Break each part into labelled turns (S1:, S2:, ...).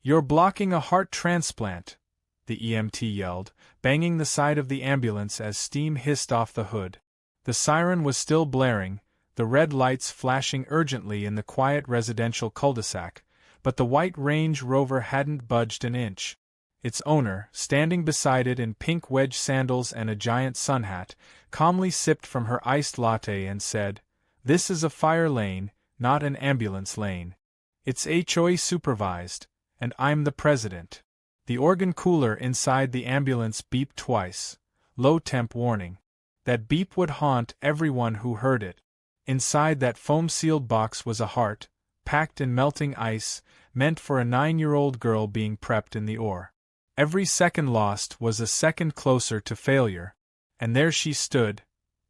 S1: "You're blocking a heart transplant," the EMT yelled, banging the side of the ambulance as steam hissed off the hood. The siren was still blaring, the red lights flashing urgently in the quiet residential cul-de-sac, but the white Range Rover hadn't budged an inch. Its owner, standing beside it in pink wedge sandals and a giant sun hat, calmly sipped from her iced latte and said, "This is a fire lane, not an ambulance lane. It's HOA supervised, and I'm the president." The organ cooler inside the ambulance beeped twice, low temp warning. That beep would haunt everyone who heard it. Inside that foam-sealed box was a heart, packed in melting ice, meant for a 9-year-old girl being prepped in the OR. Every second lost was a second closer to failure. And there she stood,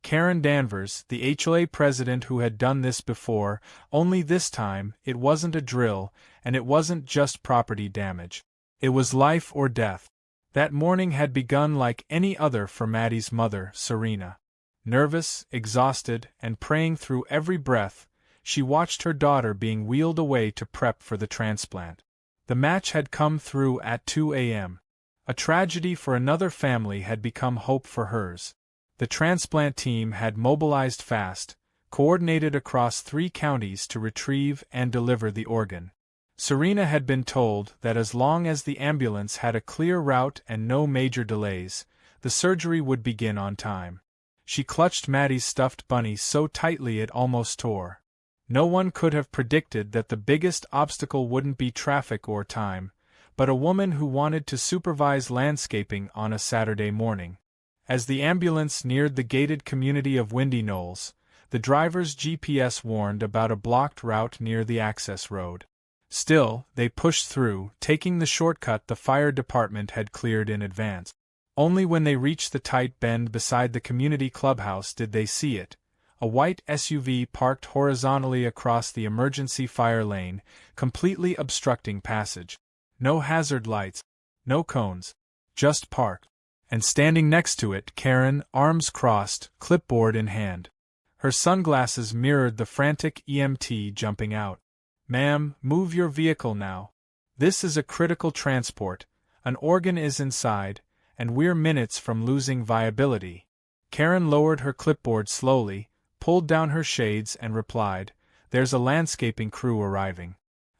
S1: Karen Danvers, the HOA president who had done this before, only this time it wasn't a drill, and it wasn't just property damage. It was life or death. That morning had begun like any other for Mattie's mother, Serena. Nervous, exhausted, and praying through every breath, she watched her daughter being wheeled away to prep for the transplant. The match had come through at 2 a.m. A tragedy for another family had become hope for hers. The transplant team had mobilized fast, coordinated across 3 counties to retrieve and deliver the organ. Serena had been told that as long as the ambulance had a clear route and no major delays, the surgery would begin on time. She clutched Mattie's stuffed bunny so tightly it almost tore. No one could have predicted that the biggest obstacle wouldn't be traffic or time, but a woman who wanted to supervise landscaping on a Saturday morning. As the ambulance neared the gated community of Windy Knolls, the driver's GPS warned about a blocked route near the access road. Still, they pushed through, taking the shortcut the fire department had cleared in advance. Only when they reached the tight bend beside the community clubhouse did they see it, a white SUV parked horizontally across the emergency fire lane, completely obstructing passage. No hazard lights, no cones, just parked. And standing next to it, Karen, arms crossed, clipboard in hand. Her sunglasses mirrored the frantic EMT jumping out. "Ma'am, move your vehicle now. This is a critical transport, an organ is inside, and we're minutes from losing viability." Karen lowered her clipboard slowly, pulled down her shades and replied, "There's a landscaping crew arriving.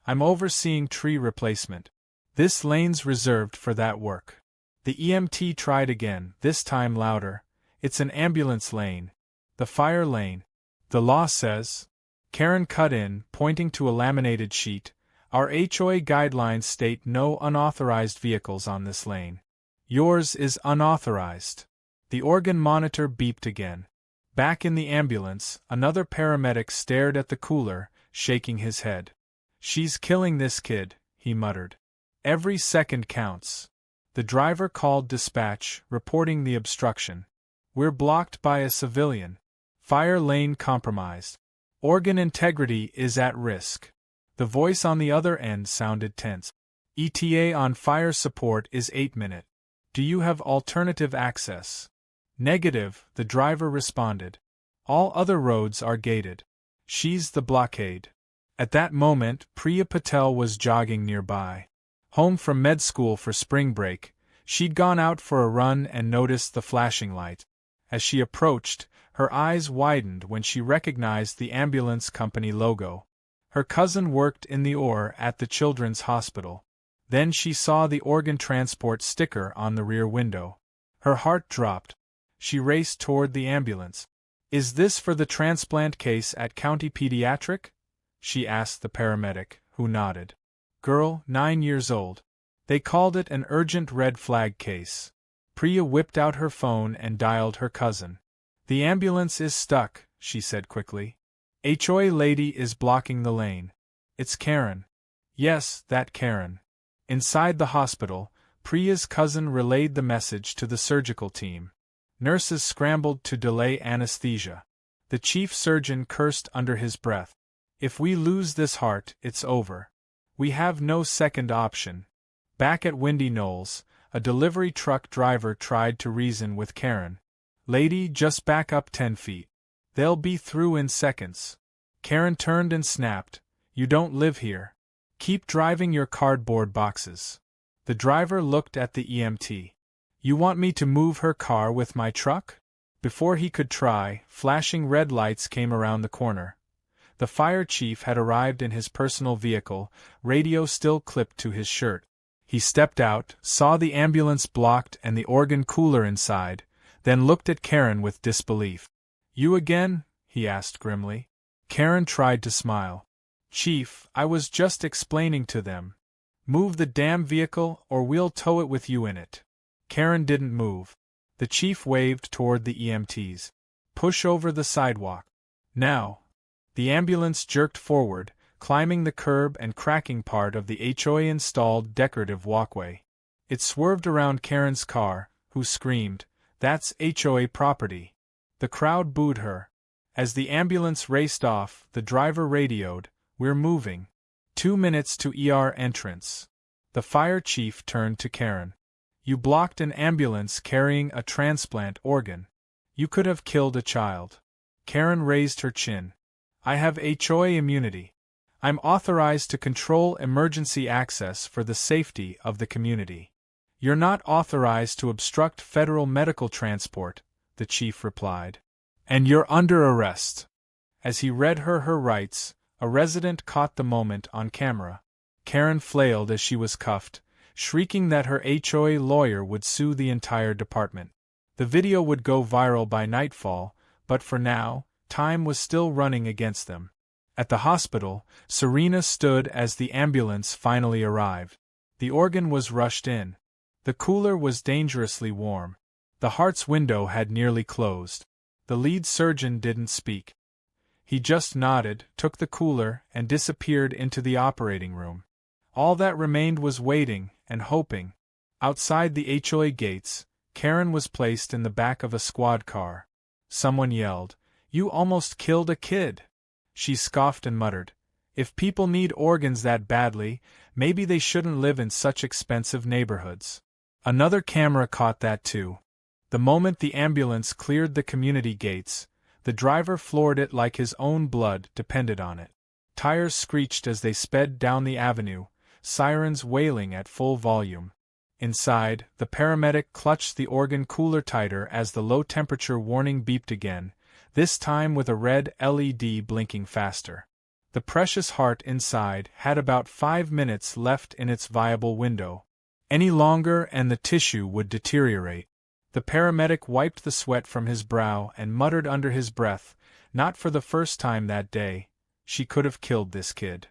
S1: I'm overseeing tree replacement. This lane's reserved for that work." The EMT tried again, this time louder. "It's an ambulance lane. The fire lane. The law says..." Karen cut in, pointing to a laminated sheet, "Our HOA guidelines state no unauthorized vehicles on this lane. Yours is unauthorized." The organ monitor beeped again. Back in the ambulance, another paramedic stared at the cooler, shaking his head. "She's killing this kid," he muttered. "Every second counts." The driver called dispatch, reporting the obstruction. "We're blocked by a civilian. Fire lane compromised. Organ integrity is at risk." The voice on the other end sounded tense. "ETA on fire support is 8-minute. Do you have alternative access?" "Negative," the driver responded. "All other roads are gated. She's the blockade." At that moment, Priya Patel was jogging nearby. Home from med school for spring break, she'd gone out for a run and noticed the flashing light. As she approached, her eyes widened when she recognized the ambulance company logo. Her cousin worked in the OR at the Children's Hospital. Then she saw the organ transport sticker on the rear window. Her heart dropped. She raced toward the ambulance. "Is this for the transplant case at County Pediatric?" she asked the paramedic, who nodded. "Girl, 9 years old. They called it an urgent red flag case." Priya whipped out her phone and dialed her cousin. "The ambulance is stuck," she said quickly. "HOA lady is blocking the lane. It's Karen." "Yes, that Karen." Inside the hospital, Priya's cousin relayed the message to the surgical team. Nurses scrambled to delay anesthesia. The chief surgeon cursed under his breath. "If we lose this heart, it's over. We have no second option." Back at Windy Knolls, a delivery truck driver tried to reason with Karen. "Lady, just back up 10 feet. They'll be through in seconds." Karen turned and snapped, "You don't live here." Keep driving your cardboard boxes. The driver looked at the EMT. You want me to move her car with my truck? Before he could try, flashing red lights came around the corner. The fire chief had arrived in his personal vehicle, radio still clipped to his shirt. He stepped out, saw the ambulance blocked and the organ cooler inside, then looked at Karen with disbelief. You again? He asked grimly. Karen tried to smile. Chief, I was just explaining to them. Move the damn vehicle or we'll tow it with you in it. Karen didn't move. The chief waved toward the EMTs. Push over the sidewalk. Now. The ambulance jerked forward, climbing the curb and cracking part of the HOA-installed decorative walkway. It swerved around Karen's car, who screamed, "That's HOA property." The crowd booed her. As the ambulance raced off, the driver radioed, "We're moving. 2 minutes to ER entrance." The fire chief turned to Karen. You blocked an ambulance carrying a transplant organ. You could have killed a child. Karen raised her chin. I have HOA immunity. I'm authorized to control emergency access for the safety of the community. You're not authorized to obstruct federal medical transport, the chief replied. And you're under arrest. As he read her rights, a resident caught the moment on camera. Karen flailed as she was cuffed, shrieking that her HOA lawyer would sue the entire department. The video would go viral by nightfall, but for now, time was still running against them. At the hospital, Serena stood as the ambulance finally arrived. The organ was rushed in. The cooler was dangerously warm. The heart's window had nearly closed. The lead surgeon didn't speak. He just nodded, took the cooler, and disappeared into the operating room. All that remained was waiting and hoping. Outside the HOA gates, Karen was placed in the back of a squad car. Someone yelled, "You almost killed a kid." She scoffed and muttered, "If people need organs that badly, maybe they shouldn't live in such expensive neighborhoods." Another camera caught that too. The moment the ambulance cleared the community gates, the driver floored it like his own blood depended on it. Tires screeched as they sped down the avenue, sirens wailing at full volume. Inside, the paramedic clutched the organ cooler tighter as the low-temperature warning beeped again, this time with a red LED blinking faster. The precious heart inside had about 5 minutes left in its viable window. Any longer and the tissue would deteriorate. The paramedic wiped the sweat from his brow and muttered under his breath, not for the first time that day, she could have killed this kid.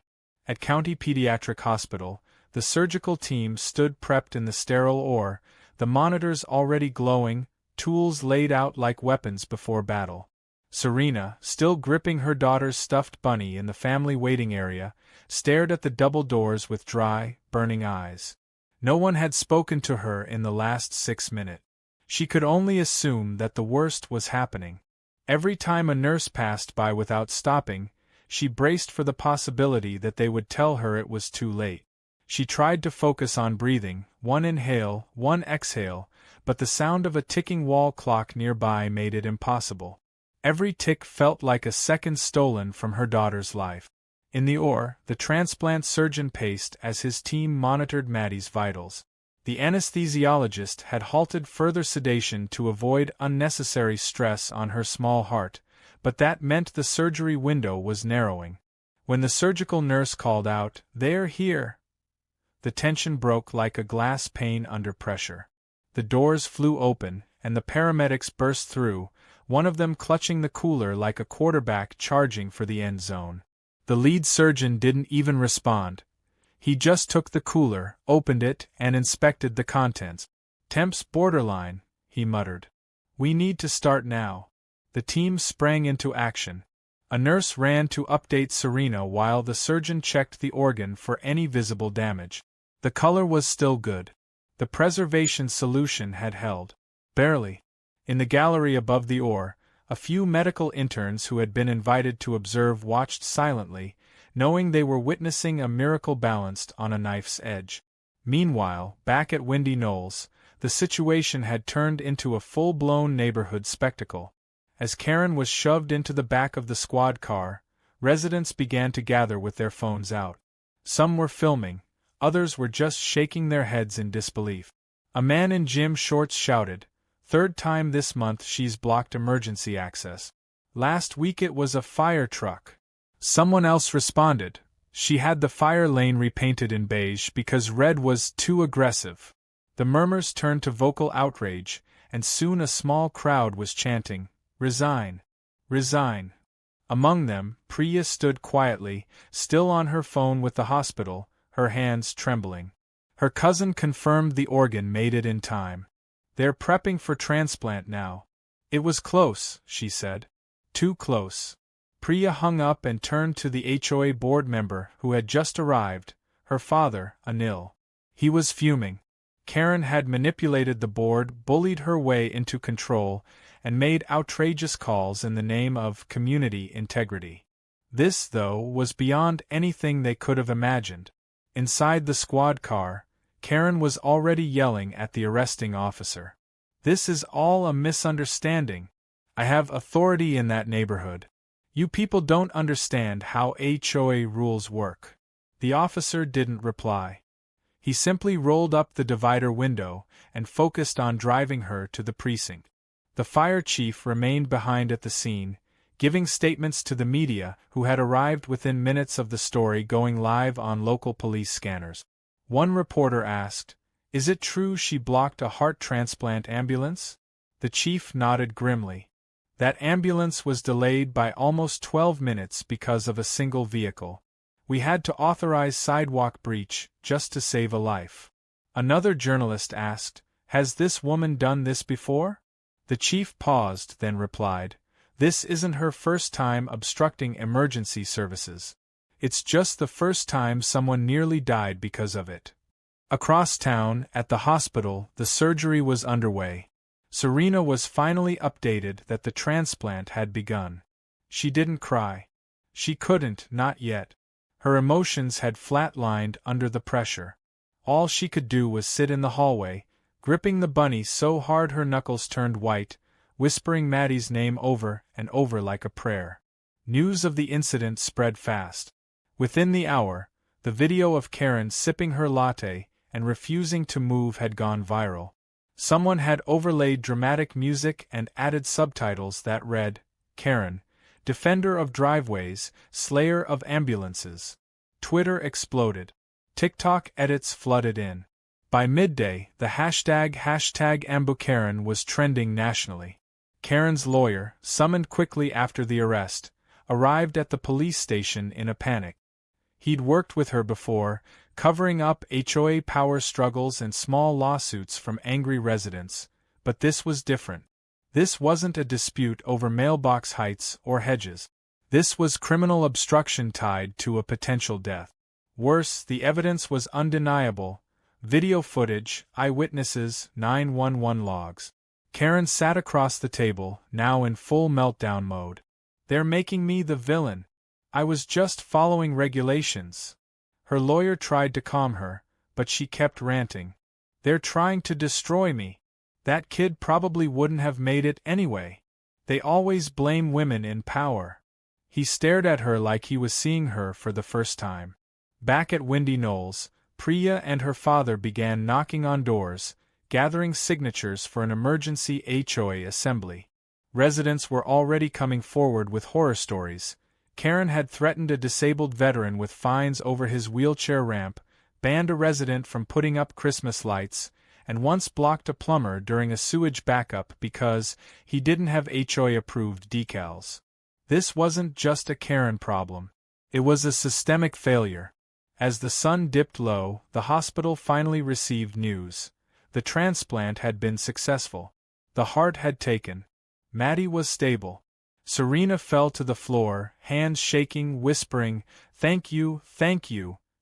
S1: At County Pediatric Hospital, the surgical team stood prepped in the sterile OR, the monitors already glowing, tools laid out like weapons before battle. Serena, still gripping her daughter's stuffed bunny in the family waiting area, stared at the double doors with dry, burning eyes. No one had spoken to her in the last 6 minutes. She could only assume that the worst was happening. Every time a nurse passed by without stopping, she braced for the possibility that they would tell her it was too late. She tried to focus on breathing, one inhale, one exhale, but the sound of a ticking wall clock nearby made it impossible. Every tick felt like a second stolen from her daughter's life. In the OR, the transplant surgeon paced as his team monitored Mattie's vitals. The anesthesiologist had halted further sedation to avoid unnecessary stress on her small heart, but that meant the surgery window was narrowing. When the surgical nurse called out, "They're here," the tension broke like a glass pane under pressure. The doors flew open, and the paramedics burst through, one of them clutching the cooler like a quarterback charging for the end zone. The lead surgeon didn't even respond. He just took the cooler, opened it, and inspected the contents. "Temps borderline," he muttered. "We need to start now." The team sprang into action. A nurse ran to update Serena while the surgeon checked the organ for any visible damage. The color was still good. The preservation solution had held. Barely. In the gallery above the OR, a few medical interns who had been invited to observe watched silently, knowing they were witnessing a miracle balanced on a knife's edge. Meanwhile, back at Windy Knolls, the situation had turned into a full-blown neighborhood spectacle. As Karen was shoved into the back of the squad car, residents began to gather with their phones out. Some were filming, others were just shaking their heads in disbelief. A man in gym shorts shouted, "Third time this month she's blocked emergency access. Last week it was a fire truck." Someone else responded, "She had the fire lane repainted in beige because red was too aggressive." The murmurs turned to vocal outrage, and soon a small crowd was chanting, "Resign! Resign!" Among them, Priya stood quietly, still on her phone with the hospital, her hands trembling. Her cousin confirmed the organ made it in time. "They're prepping for transplant now." "It was close," she said. "Too close." Priya hung up and turned to the HOA board member who had just arrived, her father, Anil. He was fuming. Karen had manipulated the board, bullied her way into control, and made outrageous calls in the name of community integrity. This, though, was beyond anything they could have imagined. Inside the squad car, Karen was already yelling at the arresting officer. "This is all a misunderstanding. I have authority in that neighborhood. You people don't understand how HOA rules work." The officer didn't reply. He simply rolled up the divider window and focused on driving her to the precinct. The fire chief remained behind at the scene, giving statements to the media who had arrived within minutes of the story going live on local police scanners. One reporter asked, "Is it true she blocked a heart transplant ambulance?" The chief nodded grimly. "That ambulance was delayed by almost 12 minutes because of a single vehicle. We had to authorize sidewalk breach just to save a life." Another journalist asked, "Has this woman done this before?" The chief paused, then replied, "This isn't her first time obstructing emergency services. It's just the first time someone nearly died because of it." Across town, at the hospital, the surgery was underway. Serena was finally updated that the transplant had begun. She didn't cry. She couldn't, not yet. Her emotions had flatlined under the pressure. All she could do was sit in the hallway, gripping the bunny so hard her knuckles turned white, whispering Mattie's name over and over like a prayer. News of the incident spread fast. Within the hour, the video of Karen sipping her latte and refusing to move had gone viral. Someone had overlaid dramatic music and added subtitles that read, "Karen, defender of driveways, slayer of ambulances." Twitter exploded. TikTok edits flooded in. By midday, the hashtag #AmbuKaren was trending nationally. Karen's lawyer, summoned quickly after the arrest, arrived at the police station in a panic. He'd worked with her before, covering up HOA power struggles and small lawsuits from angry residents, but this was different. This wasn't a dispute over mailbox heights or hedges. This was criminal obstruction tied to a potential death. Worse, the evidence was undeniable: video footage, eyewitnesses, 911 logs. Karen sat across the table, now in full meltdown mode. "They're making me the villain. I was just following regulations." Her lawyer tried to calm her, but she kept ranting. "They're trying to destroy me. That kid probably wouldn't have made it anyway. They always blame women in power." He stared at her like he was seeing her for the first time. Back at Windy Knolls, Priya and her father began knocking on doors, gathering signatures for an emergency HOA assembly. Residents were already coming forward with horror stories. Karen had threatened a disabled veteran with fines over his wheelchair ramp, banned a resident from putting up Christmas lights, and once blocked a plumber during a sewage backup because he didn't have HOA-approved decals. This wasn't just a Karen problem. It was a systemic failure. As the sun dipped low, the hospital finally received news. The transplant had been successful. The heart had taken. Mattie was stable. Serena fell to the floor, hands shaking, whispering, thank you,"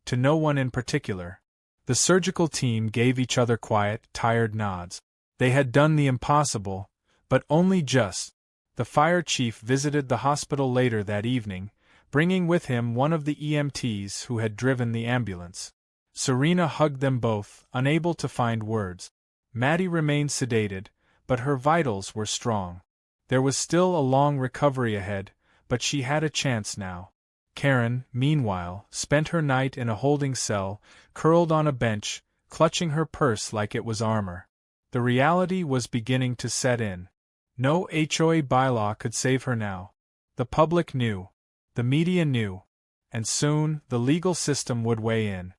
S1: to no one in particular. The surgical team gave each other quiet, tired nods. They had done the impossible, but only just. The fire chief visited the hospital later that evening, bringing with him one of the EMTs who had driven the ambulance. Serena hugged them both, unable to find words. Mattie remained sedated, but her vitals were strong. There was still a long recovery ahead, but she had a chance now. Karen, meanwhile, spent her night in a holding cell, curled on a bench, clutching her purse like it was armor. The reality was beginning to set in. No HOA bylaw could save her now. The public knew. The media knew. And soon, the legal system would weigh in.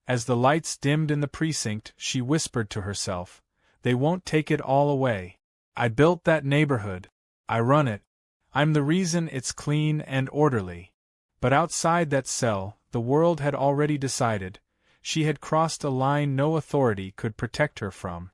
S1: As the lights dimmed in the precinct, she whispered to herself, "They won't take it all away. I built that neighborhood. I run it. I'm the reason it's clean and orderly." But outside that cell, the world had already decided. She had crossed a line no authority could protect her from.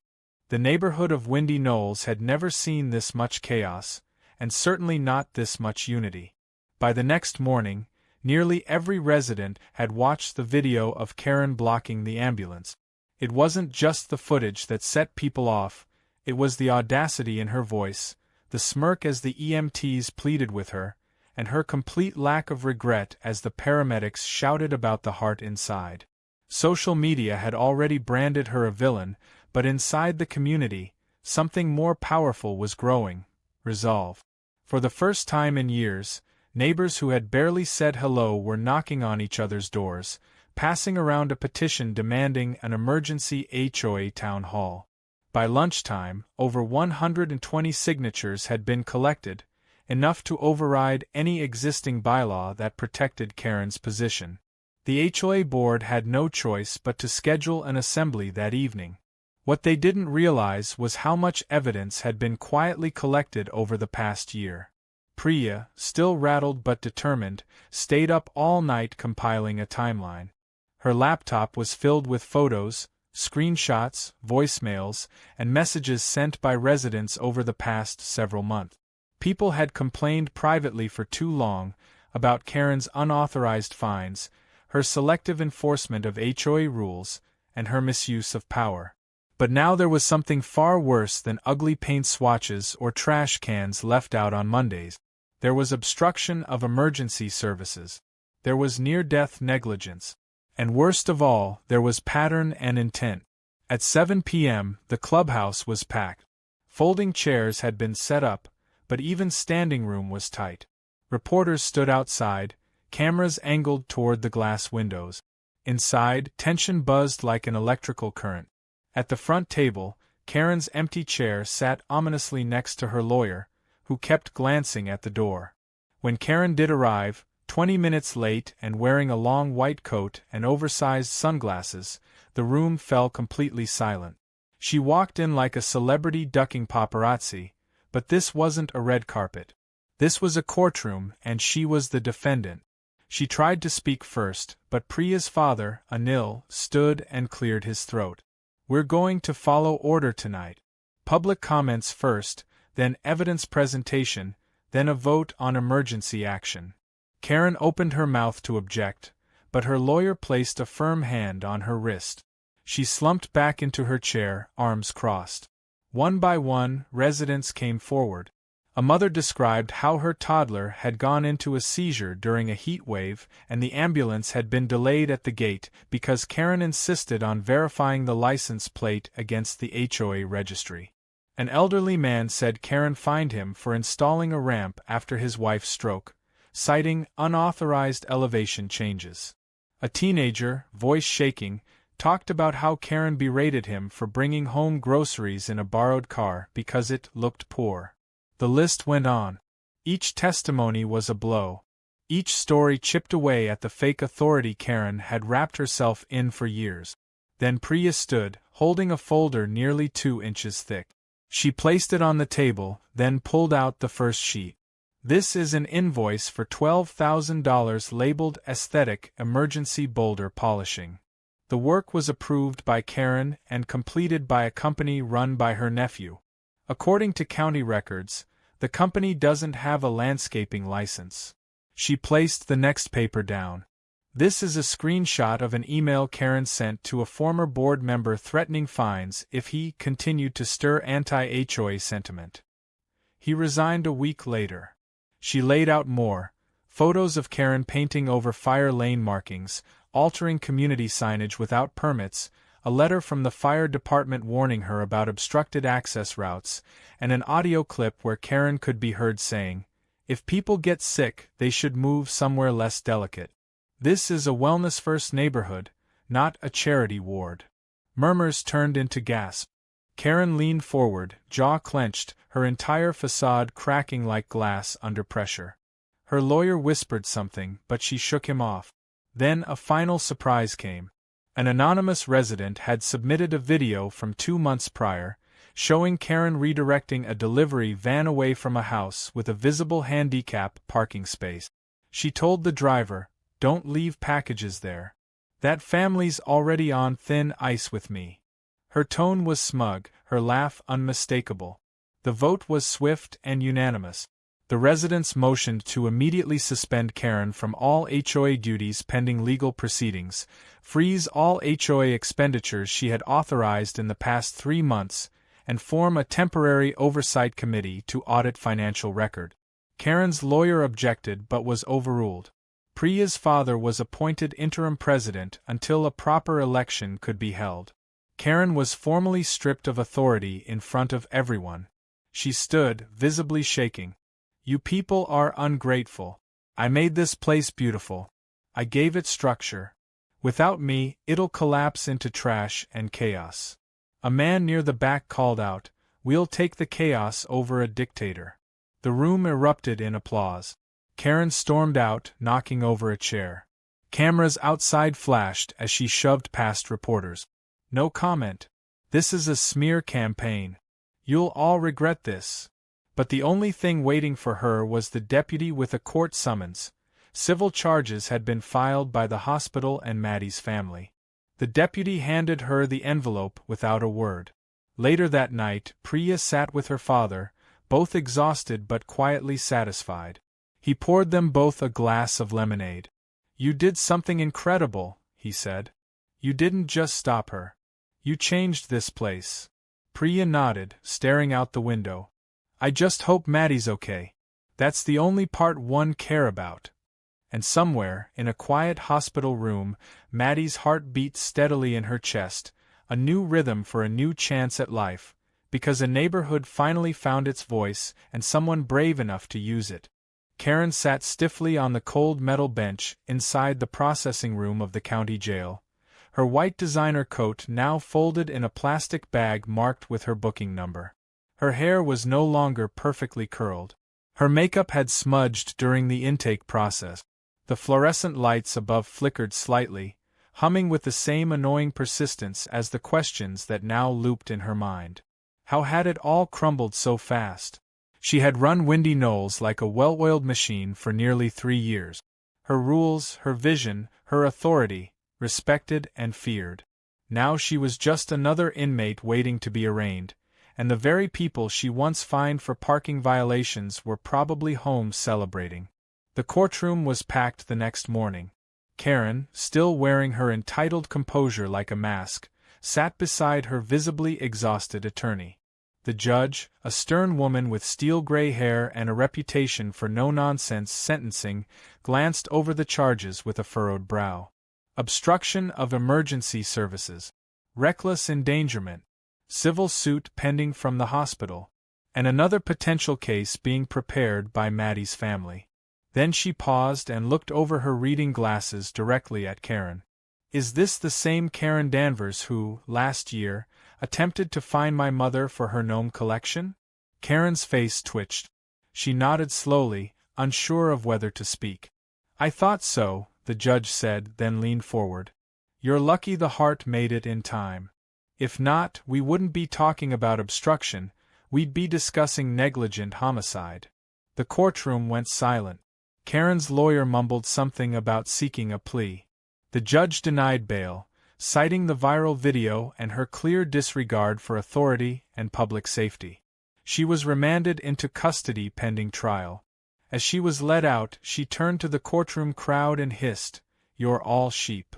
S1: The neighborhood of Windy Knolls had never seen this much chaos, and certainly not this much unity. By the next morning, nearly every resident had watched the video of Karen blocking the ambulance. It wasn't just the footage that set people off, it was the audacity in her voice, the smirk as the EMTs pleaded with her, and her complete lack of regret as the paramedics shouted about the heart inside. Social media had already branded her a villain, but inside the community, something more powerful was growing: resolve. For the first time in years, neighbors who had barely said hello were knocking on each other's doors, passing around a petition demanding an emergency HOA town hall. By lunchtime, over 120 signatures had been collected, enough to override any existing bylaw that protected Karen's position. The HOA board had no choice but to schedule an assembly that evening. What they didn't realize was how much evidence had been quietly collected over the past year. Priya, still rattled but determined, stayed up all night compiling a timeline. Her laptop was filled with photos, screenshots, voicemails, and messages sent by residents over the past several months. People had complained privately for too long about Karen's unauthorized fines, her selective enforcement of HOA rules, and her misuse of power. But now there was something far worse than ugly paint swatches or trash cans left out on Mondays. There was obstruction of emergency services. There was near-death negligence. And worst of all, there was pattern and intent. At 7 p.m., the clubhouse was packed. Folding chairs had been set up, but even standing room was tight. Reporters stood outside, cameras angled toward the glass windows. Inside, tension buzzed like an electrical current. At the front table, Karen's empty chair sat ominously next to her lawyer, who kept glancing at the door. When Karen did arrive, 20 minutes late and wearing a long white coat and oversized sunglasses, the room fell completely silent. She walked in like a celebrity ducking paparazzi, but this wasn't a red carpet. This was a courtroom, and she was the defendant. She tried to speak first, but Priya's father, Anil, stood and cleared his throat. "We're going to follow order tonight. Public comments first, then evidence presentation, then a vote on emergency action." Karen opened her mouth to object, but her lawyer placed a firm hand on her wrist. She slumped back into her chair, arms crossed. One by one, residents came forward. A mother described how her toddler had gone into a seizure during a heat wave and the ambulance had been delayed at the gate because Karen insisted on verifying the license plate against the HOA registry. An elderly man said Karen fined him for installing a ramp after his wife's stroke, citing unauthorized elevation changes. A teenager, voice shaking, talked about how Karen berated him for bringing home groceries in a borrowed car because it looked poor. The list went on. Each testimony was a blow. Each story chipped away at the fake authority Karen had wrapped herself in for years. Then Priya stood, holding a folder nearly 2 inches thick. She placed it on the table, then pulled out the first sheet. "This is an invoice for $12,000 labeled Aesthetic Emergency Boulder Polishing." The work was approved by Karen and completed by a company run by her nephew. According to county records, the company doesn't have a landscaping license. She placed the next paper down. "This is a screenshot of an email Karen sent to a former board member threatening fines if he continued to stir anti-HOA sentiment. He resigned a week later." She laid out more: photos of Karen painting over fire lane markings, altering community signage without permits, a letter from the fire department warning her about obstructed access routes, and an audio clip where Karen could be heard saying, If people get sick, they should move somewhere less delicate. This is a wellness-first neighborhood, not a charity ward. Murmurs turned into gasps. Karen leaned forward, jaw clenched, her entire facade cracking like glass under pressure. Her lawyer whispered something, but she shook him off. Then a final surprise came. An anonymous resident had submitted a video from 2 months prior, showing Karen redirecting a delivery van away from a house with a visible handicap parking space. She told the driver, "Don't leave packages there. That family's already on thin ice with me." Her tone was smug, her laugh unmistakable. The vote was swift and unanimous. The residents motioned to immediately suspend Karen from all HOA duties pending legal proceedings, freeze all HOA expenditures she had authorized in the past 3 months, and form a temporary oversight committee to audit financial record. Karen's lawyer objected but was overruled. Priya's father was appointed interim president until a proper election could be held. Karen was formally stripped of authority in front of everyone. She stood, visibly shaking. "You people are ungrateful. I made this place beautiful. I gave it structure. Without me, it'll collapse into trash and chaos." A man near the back called out, "We'll take the chaos over a dictator." The room erupted in applause. Karen stormed out, knocking over a chair. Cameras outside flashed as she shoved past reporters. "No comment. This is a smear campaign. You'll all regret this." But the only thing waiting for her was the deputy with a court summons. Civil charges had been filed by the hospital and Mattie's family. The deputy handed her the envelope without a word. Later that night, Priya sat with her father, both exhausted but quietly satisfied. He poured them both a glass of lemonade. "You did something incredible," he said. "You didn't just stop her. You changed this place." Priya nodded, staring out the window. "I just hope Mattie's okay. That's the only part one care about." And somewhere, in a quiet hospital room, Mattie's heart beat steadily in her chest, a new rhythm for a new chance at life, because a neighborhood finally found its voice and someone brave enough to use it. Karen sat stiffly on the cold metal bench inside the processing room of the county jail, her white designer coat now folded in a plastic bag marked with her booking number. Her hair was no longer perfectly curled. Her makeup had smudged during the intake process. The fluorescent lights above flickered slightly, humming with the same annoying persistence as the questions that now looped in her mind. How had it all crumbled so fast? She had run Windy Knolls like a well-oiled machine for nearly 3 years. Her rules, her vision, her authority, respected and feared. Now she was just another inmate waiting to be arraigned, and the very people she once fined for parking violations were probably home celebrating. The courtroom was packed the next morning. Karen, still wearing her entitled composure like a mask, sat beside her visibly exhausted attorney. The judge, a stern woman with steel-gray hair and a reputation for no-nonsense sentencing, glanced over the charges with a furrowed brow. Obstruction of emergency services. Reckless endangerment. Civil suit pending from the hospital. And another potential case being prepared by Mattie's family. Then she paused and looked over her reading glasses directly at Karen. "Is this the same Karen Danvers who, last year, attempted to find my mother for her gnome collection?" Karen's face twitched. She nodded slowly, unsure of whether to speak. "I thought so," the judge said, then leaned forward. "You're lucky the heart made it in time. If not, we wouldn't be talking about obstruction, we'd be discussing negligent homicide." The courtroom went silent. Karen's lawyer mumbled something about seeking a plea. The judge denied bail, citing the viral video and her clear disregard for authority and public safety. She was remanded into custody pending trial. As she was led out, she turned to the courtroom crowd and hissed, "You're all sheep."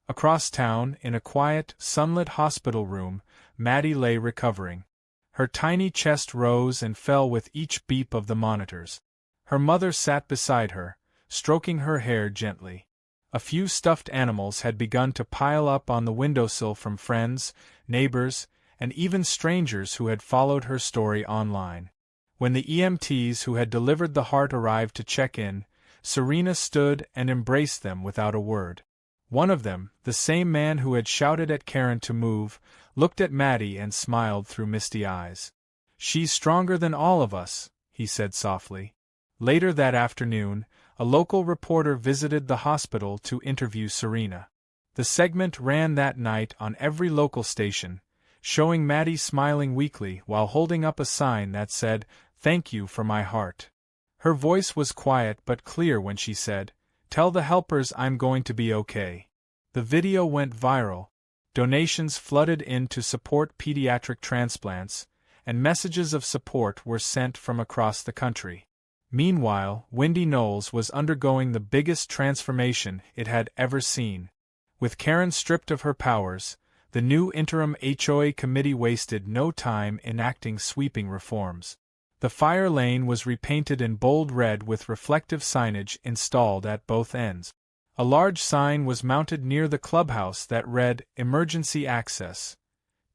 S1: Across town, in a quiet, sunlit hospital room, Mattie lay recovering. Her tiny chest rose and fell with each beep of the monitors. Her mother sat beside her, stroking her hair gently. A few stuffed animals had begun to pile up on the windowsill from friends, neighbors, and even strangers who had followed her story online. When the EMTs who had delivered the heart arrived to check in, Serena stood and embraced them without a word. One of them, the same man who had shouted at Karen to move, looked at Mattie and smiled through misty eyes. "She's stronger than all of us," he said softly. Later that afternoon, a local reporter visited the hospital to interview Serena. The segment ran that night on every local station, showing Mattie smiling weakly while holding up a sign that said, "Thank you for my heart." Her voice was quiet but clear when she said, "Tell the helpers I'm going to be okay." The video went viral. Donations flooded in to support pediatric transplants, and messages of support were sent from across the country. Meanwhile, Windy Knolls was undergoing the biggest transformation it had ever seen. With Karen stripped of her powers, the new interim HOA committee wasted no time enacting sweeping reforms. The fire lane was repainted in bold red with reflective signage installed at both ends. A large sign was mounted near the clubhouse that read, "Emergency access.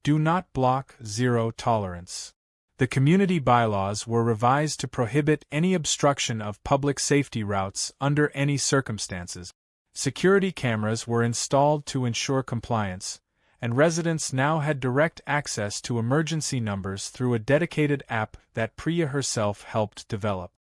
S1: Do not block, zero tolerance." The community bylaws were revised to prohibit any obstruction of public safety routes under any circumstances. Security cameras were installed to ensure compliance, and residents now had direct access to emergency numbers through a dedicated app that Priya herself helped develop.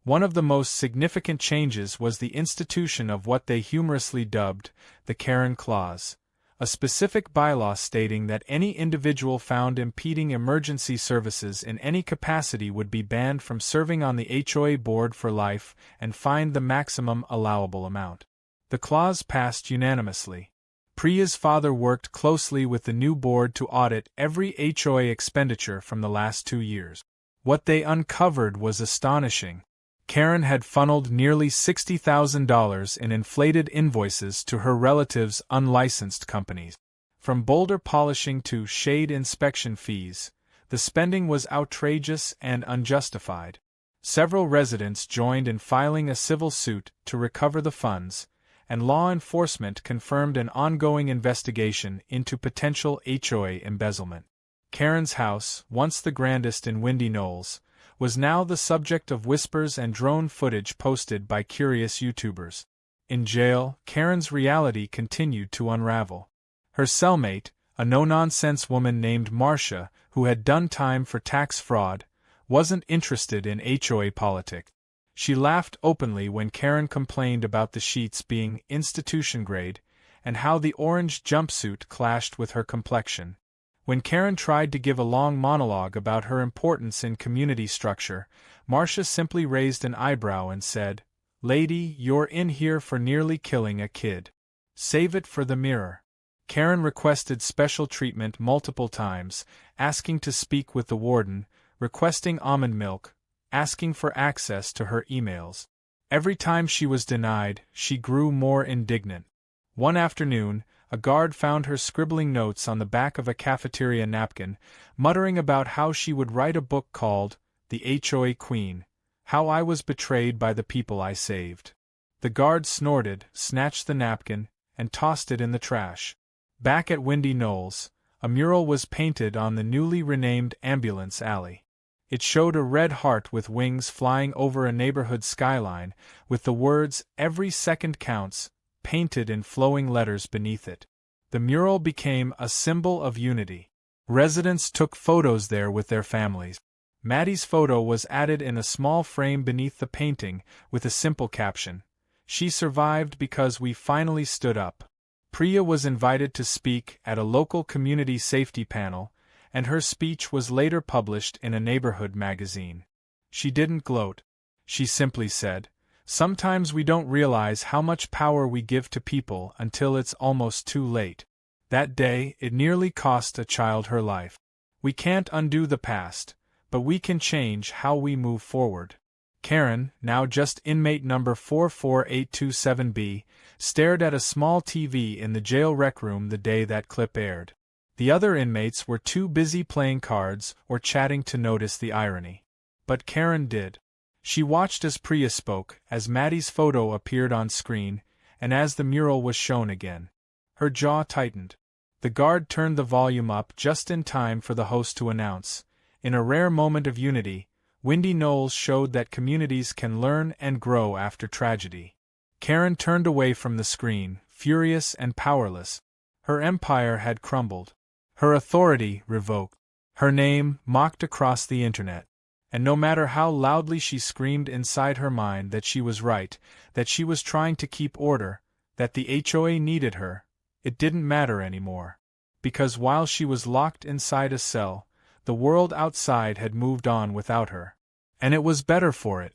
S1: One of the most significant changes was the institution of what they humorously dubbed the Karen Clause, a specific bylaw stating that any individual found impeding emergency services in any capacity would be banned from serving on the HOA board for life and fined the maximum allowable amount. The clause passed unanimously. Priya's father worked closely with the new board to audit every HOA expenditure from the last 2 years. What they uncovered was astonishing. Karen had funneled nearly $60,000 in inflated invoices to her relatives' unlicensed companies. From boulder polishing to shade inspection fees, the spending was outrageous and unjustified. Several residents joined in filing a civil suit to recover the funds, and law enforcement confirmed an ongoing investigation into potential HOA embezzlement. Karen's house, once the grandest in Windy Knolls, was now the subject of whispers and drone footage posted by curious YouTubers. In jail, Karen's reality continued to unravel. Her cellmate, a no-nonsense woman named Marcia, who had done time for tax fraud, wasn't interested in HOA politics. She laughed openly when Karen complained about the sheets being institution grade and how the orange jumpsuit clashed with her complexion. When Karen tried to give a long monologue about her importance in community structure, Marcia simply raised an eyebrow and said, "Lady, you're in here for nearly killing a kid. Save it for the mirror." Karen requested special treatment multiple times, asking to speak with the warden, requesting almond milk, asking for access to her emails. Every time she was denied, she grew more indignant. One afternoon, a guard found her scribbling notes on the back of a cafeteria napkin, muttering about how she would write a book called The HOA Queen, How I Was Betrayed by the People I Saved. The guard snorted, snatched the napkin, and tossed it in the trash. Back at Windy Knolls, a mural was painted on the newly renamed Ambulance Alley. It showed a red heart with wings flying over a neighborhood skyline, with the words, "Every second counts," painted in flowing letters beneath it. The mural became a symbol of unity. Residents took photos there with their families. Mattie's photo was added in a small frame beneath the painting, with a simple caption, "She survived because we finally stood up." Priya was invited to speak at a local community safety panel, and her speech was later published in a neighborhood magazine. She didn't gloat. She simply said, "Sometimes we don't realize how much power we give to people until it's almost too late." That day, it nearly cost a child her life. We can't undo the past, but we can change how we move forward. Karen, now just inmate number 44827B, stared at a small TV in the jail rec room the day that clip aired. The other inmates were too busy playing cards or chatting to notice the irony. But Karen did. She watched as Priya spoke, as Mattie's photo appeared on screen, and as the mural was shown again. Her jaw tightened. The guard turned the volume up just in time for the host to announce, in a rare moment of unity, Windy Knolls showed that communities can learn and grow after tragedy. Karen turned away from the screen, furious and powerless. Her empire had crumbled. Her authority revoked. Her name mocked across the internet. And no matter how loudly she screamed inside her mind that she was right, that she was trying to keep order, that the HOA needed her, it didn't matter anymore. Because while she was locked inside a cell, the world outside had moved on without her. And it was better for it.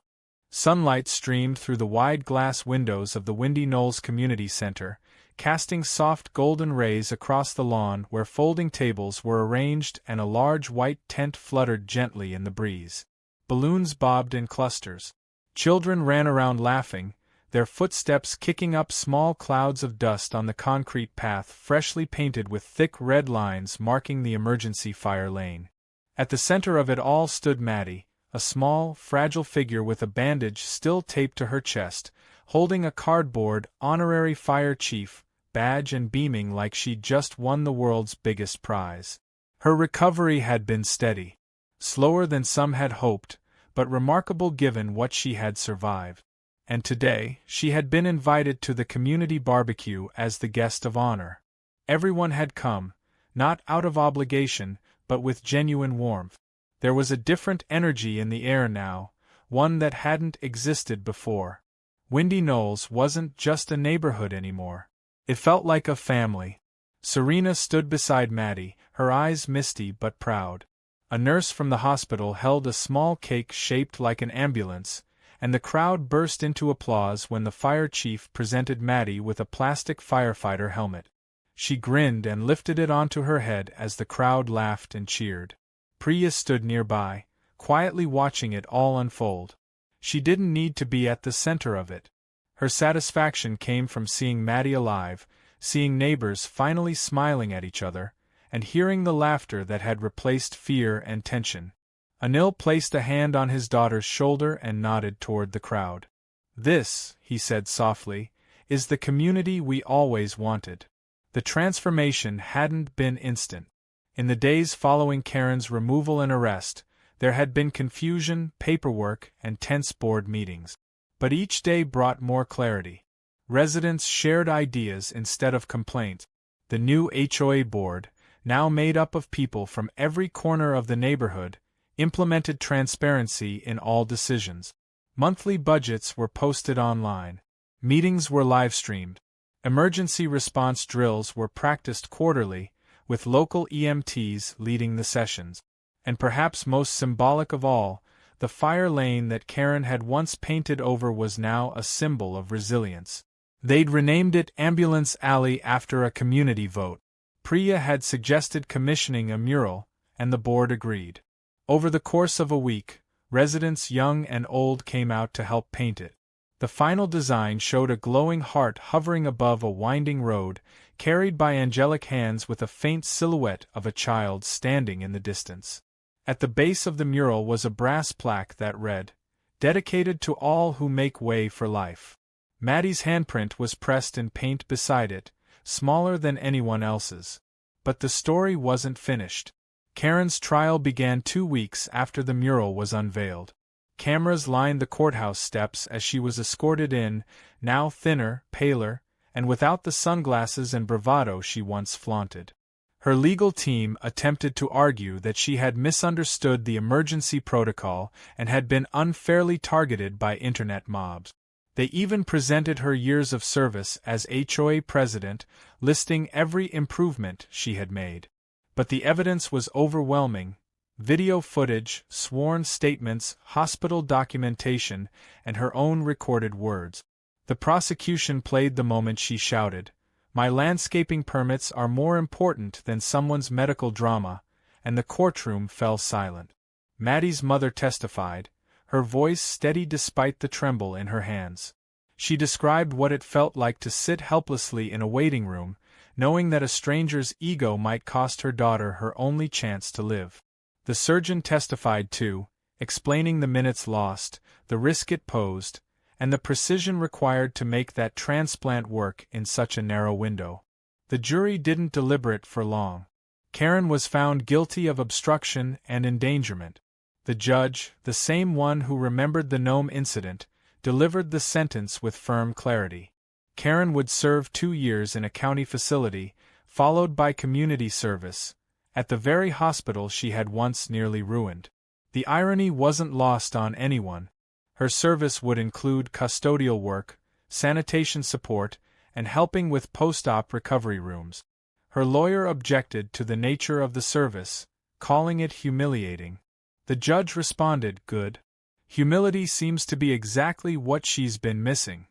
S1: Sunlight streamed through the wide glass windows of the Windy Knolls Community Center, casting soft golden rays across the lawn where folding tables were arranged and a large white tent fluttered gently in the breeze. Balloons bobbed in clusters. Children ran around laughing, their footsteps kicking up small clouds of dust on the concrete path freshly painted with thick red lines marking the emergency fire lane. At the center of it all stood Mattie, a small, fragile figure with a bandage still taped to her chest, holding a cardboard honorary fire chief badge and beaming like she'd just won the world's biggest prize. Her recovery had been steady. Slower than some had hoped, but remarkable given what she had survived. And today, she had been invited to the community barbecue as the guest of honor. Everyone had come, not out of obligation, but with genuine warmth. There was a different energy in the air now, one that hadn't existed before. Windy Knolls wasn't just a neighborhood anymore. It felt like a family. Serena stood beside Mattie, her eyes misty but proud. A nurse from the hospital held a small cake shaped like an ambulance, and the crowd burst into applause when the fire chief presented Mattie with a plastic firefighter helmet. She grinned and lifted it onto her head as the crowd laughed and cheered. Priya stood nearby, quietly watching it all unfold. She didn't need to be at the center of it. Her satisfaction came from seeing Mattie alive, seeing neighbors finally smiling at each other, and hearing the laughter that had replaced fear and tension. Anil placed a hand on his daughter's shoulder and nodded toward the crowd. "This," he said softly, "is the community we always wanted." The transformation hadn't been instant. In the days following Karen's removal and arrest, there had been confusion, paperwork, and tense board meetings. But each day brought more clarity. Residents shared ideas instead of complaints. The new HOA board, now made up of people from every corner of the neighborhood, implemented transparency in all decisions. Monthly budgets were posted online. Meetings were live-streamed. Emergency response drills were practiced quarterly, with local EMTs leading the sessions. And perhaps most symbolic of all, the fire lane that Karen had once painted over was now a symbol of resilience. They'd renamed it Ambulance Alley after a community vote. Priya had suggested commissioning a mural, and the board agreed. Over the course of a week, residents young and old came out to help paint it. The final design showed a glowing heart hovering above a winding road, carried by angelic hands with a faint silhouette of a child standing in the distance. At the base of the mural was a brass plaque that read, "Dedicated to all who make way for life." Mattie's handprint was pressed in paint beside it, smaller than anyone else's. But the story wasn't finished. Karen's trial began 2 weeks after the mural was unveiled. Cameras lined the courthouse steps as she was escorted in, now thinner, paler, and without the sunglasses and bravado she once flaunted. Her legal team attempted to argue that she had misunderstood the emergency protocol and had been unfairly targeted by internet mobs. They even presented her years of service as HOA president, listing every improvement she had made. But the evidence was overwhelming. Video footage, sworn statements, hospital documentation, and her own recorded words. The prosecution played the moment she shouted, "My landscaping permits are more important than someone's medical drama," and the courtroom fell silent. Mattie's mother testified, her voice steady despite the tremble in her hands. She described what it felt like to sit helplessly in a waiting room, knowing that a stranger's ego might cost her daughter her only chance to live. The surgeon testified too, explaining the minutes lost, the risk it posed, and the precision required to make that transplant work in such a narrow window. The jury didn't deliberate for long. Karen was found guilty of obstruction and endangerment. The judge, the same one who remembered the gnome incident, delivered the sentence with firm clarity. Karen would serve 2 years in a county facility, followed by community service, at the very hospital she had once nearly ruined. The irony wasn't lost on anyone. Her service would include custodial work, sanitation support, and helping with post-op recovery rooms. Her lawyer objected to the nature of the service, calling it humiliating. The judge responded, "Good. Humility seems to be exactly what she's been missing."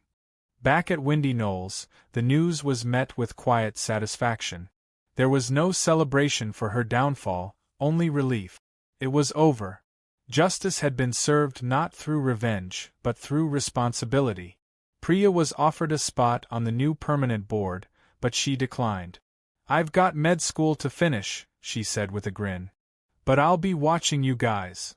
S1: Back at Windy Knolls, the news was met with quiet satisfaction. There was no celebration for her downfall, only relief. It was over. Justice had been served not through revenge, but through responsibility. Priya was offered a spot on the new permanent board, but she declined. "I've got med school to finish," she said with a grin. "But I'll be watching you guys."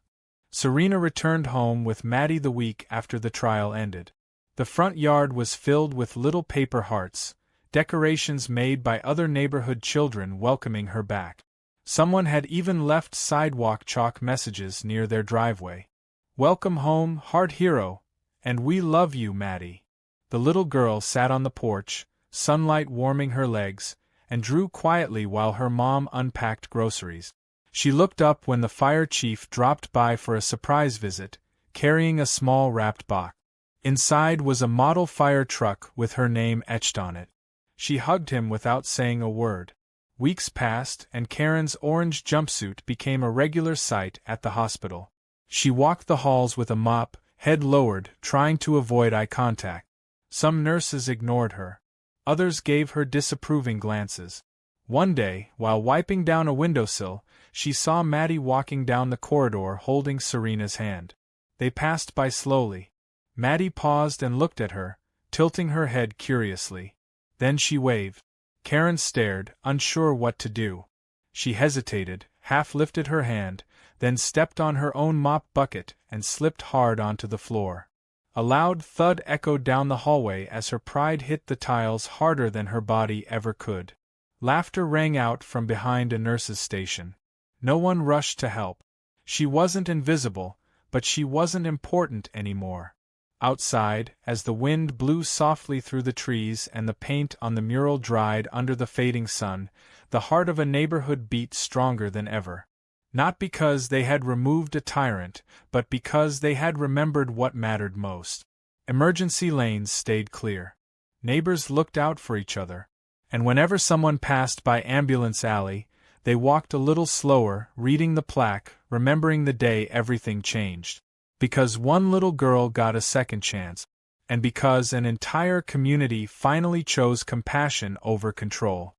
S1: Serena returned home with Mattie the week after the trial ended. The front yard was filled with little paper hearts, decorations made by other neighborhood children welcoming her back. Someone had even left sidewalk chalk messages near their driveway. "Welcome home, heart hero, and we love you, Mattie." The little girl sat on the porch, sunlight warming her legs, and drew quietly while her mom unpacked groceries. She looked up when the fire chief dropped by for a surprise visit, carrying a small wrapped box. Inside was a model fire truck with her name etched on it. She hugged him without saying a word. Weeks passed, and Karen's orange jumpsuit became a regular sight at the hospital. She walked the halls with a mop, head lowered, trying to avoid eye contact. Some nurses ignored her. Others gave her disapproving glances. One day, while wiping down a windowsill, she saw Mattie walking down the corridor holding Serena's hand. They passed by slowly. Mattie paused and looked at her, tilting her head curiously. Then she waved. Karen stared, unsure what to do. She hesitated, half lifted her hand, then stepped on her own mop bucket and slipped hard onto the floor. A loud thud echoed down the hallway as her pride hit the tiles harder than her body ever could. Laughter rang out from behind a nurse's station. No one rushed to help. She wasn't invisible, but she wasn't important anymore. Outside, as the wind blew softly through the trees and the paint on the mural dried under the fading sun, the heart of a neighborhood beat stronger than ever. Not because they had removed a tyrant, but because they had remembered what mattered most. Emergency lanes stayed clear. Neighbors looked out for each other. And whenever someone passed by Ambulance Alley, they walked a little slower, reading the plaque, remembering the day everything changed. Because one little girl got a second chance. And because an entire community finally chose compassion over control.